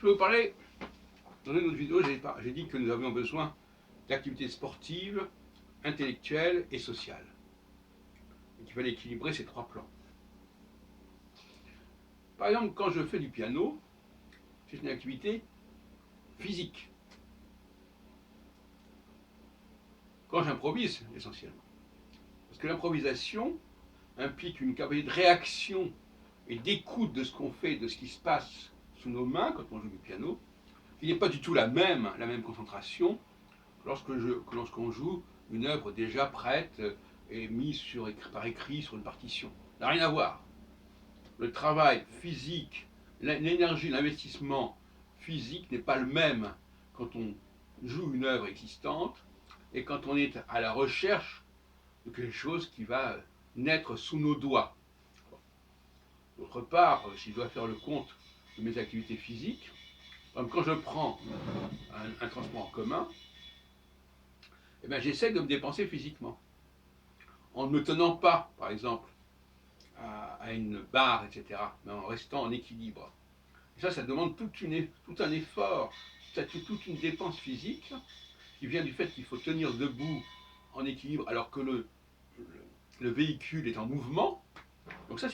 vais vous parler, dans une autre vidéo, j'ai dit que nous avions besoin d'activités sportives, intellectuelles et sociales. Et qu'il fallait équilibrer ces trois plans. Par exemple, quand je fais du piano, c'est une activité physique. Quand j'improvise, essentiellement. Parce que l'improvisation implique une capacité de réaction et d'écoute de ce qu'on fait, de ce qui se passe sous nos mains quand on joue du piano. Il n'est pas du tout la même concentration que lorsqu'on joue une œuvre déjà prête et mise par écrit sur une partition. Ça n'a rien à voir. Le travail physique, l'énergie, l'investissement physique n'est pas le même quand on joue une œuvre existante et quand on est à la recherche de quelque chose qui va naître sous nos doigts. D'autre part, si je dois faire le compte de mes activités physiques, quand je prends un transport en commun, eh bien, j'essaie de me dépenser physiquement. En ne me tenant pas, par exemple, à une barre, etc., mais en restant en équilibre. Et ça demande tout un effort, toute une dépense physique qui vient du fait qu'il faut tenir debout en équilibre alors que le véhicule est en mouvement. Donc ça,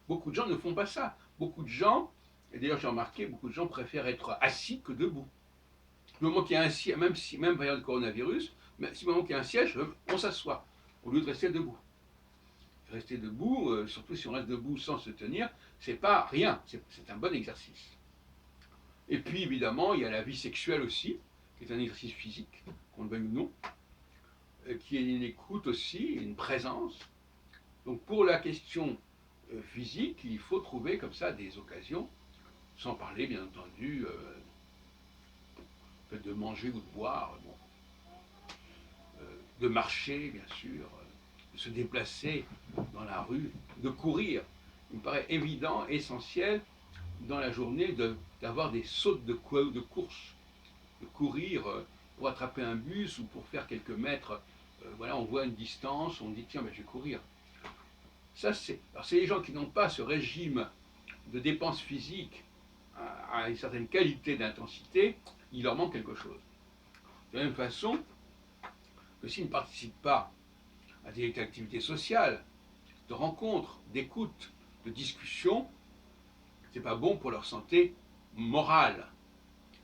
beaucoup de gens ne font pas ça. Beaucoup de gens, et d'ailleurs j'ai remarqué, beaucoup de gens préfèrent être assis que debout. Du moment qu'il y a un siège, même période de coronavirus, mais si moment qu'il y a un siège, on s'assoit, au lieu de rester debout. Rester debout, surtout si on reste debout sans se tenir, c'est pas rien, c'est un bon exercice. Et puis évidemment, il y a la vie sexuelle aussi, qui est un exercice physique, qu'on le veuille ou non, qui est une écoute aussi, une présence. Donc pour la question physique, il faut trouver comme ça des occasions, sans parler bien entendu de manger ou de boire, de marcher bien sûr, de se déplacer dans la rue, de courir. Il me paraît évident, essentiel dans la journée d'avoir des sautes de course, de courir pour attraper un bus ou pour faire quelques mètres. Voilà, on voit une distance, on dit tiens, je vais courir. Ça, c'est les gens qui n'ont pas ce régime de dépense physique à une certaine qualité d'intensité, il leur manque quelque chose. De la même façon que s'ils ne participent pas à des activités sociales, de rencontres, d'écoute, de discussions, c'est pas bon pour leur santé morale.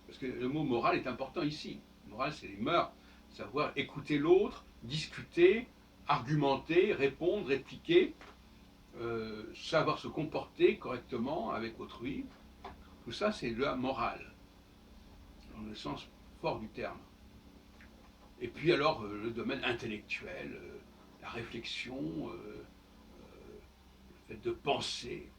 Parce que le mot moral est important ici. Moral, c'est les mœurs, savoir écouter l'autre, discuter, argumenter, répondre, répliquer, savoir se comporter correctement avec autrui. Tout ça, c'est la morale, dans le sens fort du terme. Et puis alors, le domaine intellectuel, la réflexion, le fait de penser.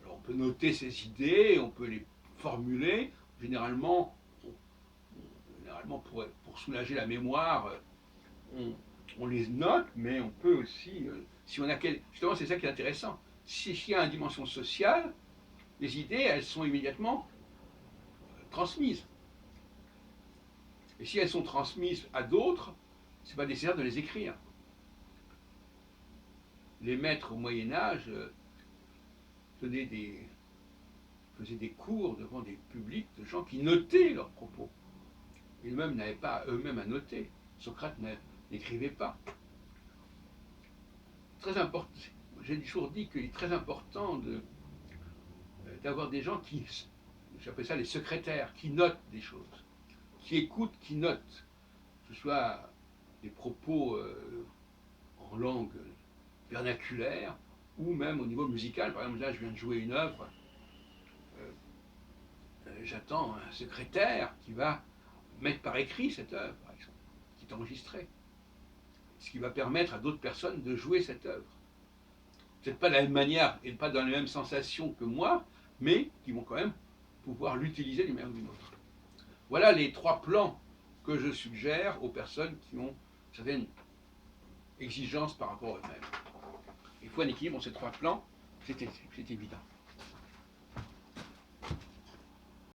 Alors on peut noter ses idées, on peut les formuler. Généralement pour soulager la mémoire, on les note, mais on peut aussi, si on a justement c'est ça qui est intéressant, s'il y a une dimension sociale, les idées, elles sont immédiatement transmises. Et si elles sont transmises à d'autres, c'est pas nécessaire de les écrire. Les maîtres au Moyen-Âge faisaient des cours devant des publics de gens qui notaient leurs propos. Ils-mêmes n'avaient pas eux-mêmes à noter. Socrate n'écrivait pas. Très important. J'ai toujours dit qu'il est très important d'avoir des gens qui, j'appelle ça les secrétaires, qui notent des choses, qui écoutent, qui notent, que ce soit des propos en langue vernaculaire ou même au niveau musical. Par exemple, là, je viens de jouer une œuvre, j'attends un secrétaire qui va mettre par écrit cette œuvre, par exemple, qui est enregistrée. Ce qui va permettre à d'autres personnes de jouer cette œuvre. Peut-être pas de la même manière et pas dans les mêmes sensations que moi, mais qui vont quand même pouvoir l'utiliser d'une manière ou d'une autre. Voilà les trois plans que je suggère aux personnes qui ont certaines exigences par rapport à eux-mêmes. Il faut un équilibre entre ces trois plans, c'est évident.